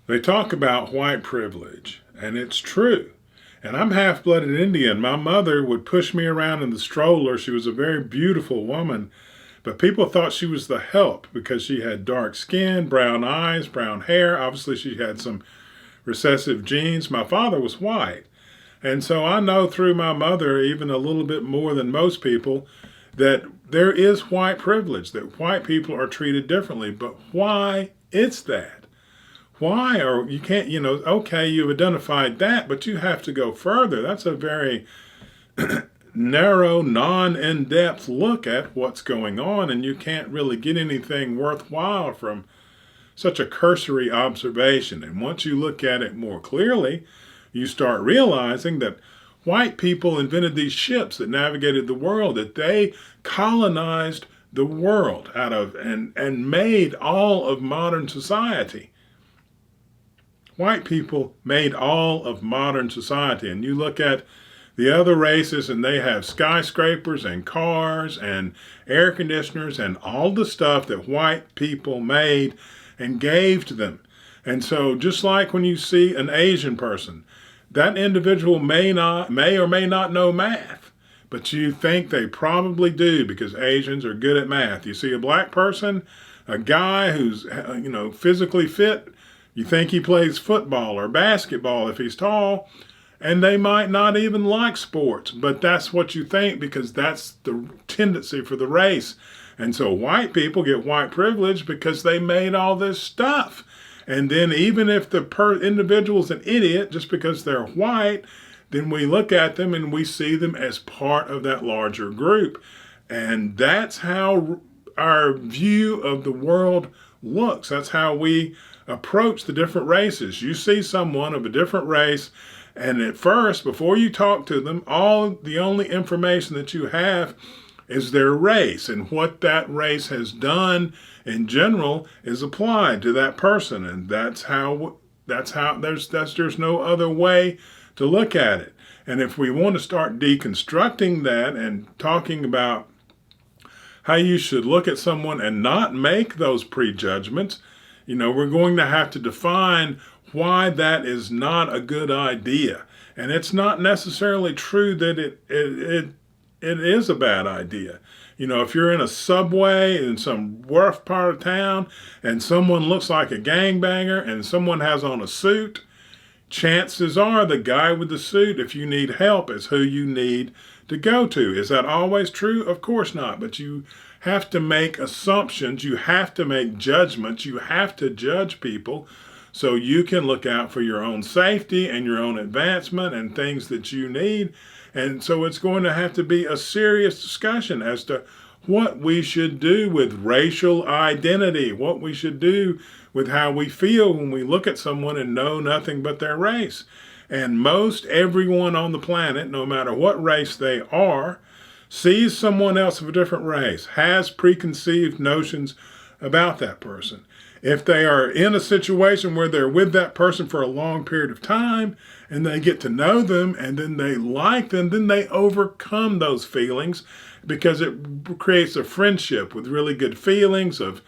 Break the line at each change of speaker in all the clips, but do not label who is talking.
They talk about white privilege, and it's true. And I'm half blooded Indian. My mother would push me around in the stroller. She was a very beautiful woman, but people thought she was the help because she had dark skin, brown eyes, brown hair. Obviously, she had some recessive genes. My father was white. And so I know through my mother, even a little bit more than most people, that there is white privilege, that white people are treated differently. But why is that? Why? Or you can't, okay, you've identified that, but you have to go further. That's a very narrow, non in depth look at what's going on, and you can't really get anything worthwhile from such a cursory observation. And once you look at it more clearly, you start realizing that white people invented these ships that navigated the world, that they colonized the world out of and made all of modern society. White people made all of modern society. And you look at the other races and they have skyscrapers and cars and air conditioners and all the stuff that white people made and gave to them. And so just like when you see an Asian person, that individual may or may not know math, but you think they probably do because Asians are good at math. You see a black person, a guy who's physically fit, you think he plays football or basketball if he's tall, and they might not even like sports, but that's what you think because that's the tendency for the race. And so white people get white privilege because they made all this stuff. And then even if the individual's an idiot just because they're white, then we look at them and we see them as part of that larger group. And that's how our view of the world looks. That's how we approach the different races. You see someone of a different race, and at first, before you talk to them, the only information that you have is their race, and what that race has done in general is applied to that person, and there's no other way to look at it. And if we want to start deconstructing that and talking about how you should look at someone and not make those prejudgments, we're going to have to define why that is not a good idea. And it's not necessarily true that it is a bad idea. If you're in a subway in some rough part of town and someone looks like a gangbanger and someone has on a suit, chances are the guy with the suit, if you need help, is who you need to go to. Is that always true? Of course not. But you have to make assumptions. You have to make judgments. You have to judge people so you can look out for your own safety and your own advancement and things that you need. And so it's going to have to be a serious discussion as to what we should do with racial identity, what we should do with how we feel when we look at someone and know nothing but their race. And most everyone on the planet, no matter what race they are, sees someone else of a different race, has preconceived notions about that person. If they are in a situation where they're with that person for a long period of time and they get to know them and then they like them, then they overcome those feelings because it creates a friendship with really good feelings of,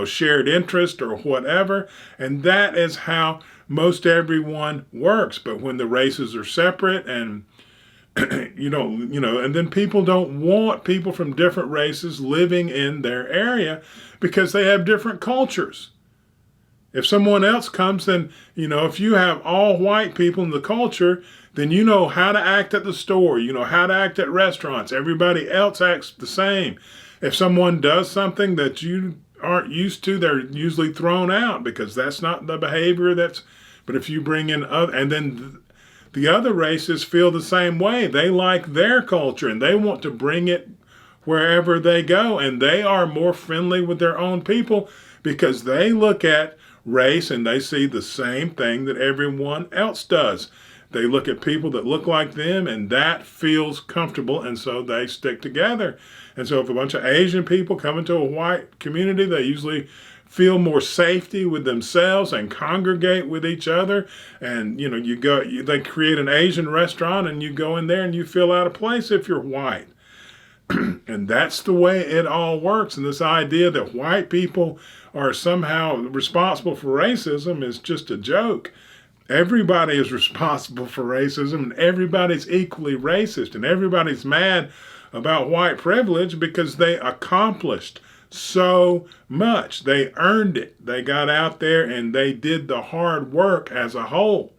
shared interest or whatever. And that is how most everyone works. But when the races are separate and and then people don't want people from different races living in their area because they have different cultures. If someone else comes, then, if you have all white people in the culture, then you know how to act at the store, you know how to act at restaurants. Everybody else acts the same. If someone does something that you aren't used to, they're usually thrown out because that's not the behavior but if you bring in other, and then the other races feel the same way. They like their culture and they want to bring it wherever they go. And they are more friendly with their own people because they look at race and they see the same thing that everyone else does. They look at people that look like them and that feels comfortable. And so they stick together. And so if a bunch of Asian people come into a white community, they usually feel more safety with themselves and congregate with each other. And, they create an Asian restaurant and you go in there and you feel out of place if you're white. And that's the way it all works. And this idea that white people are somehow responsible for racism is just a joke. Everybody is responsible for racism, and everybody's equally racist, and everybody's mad about white privilege because they accomplished so much. They earned it. They got out there and they did the hard work as a whole.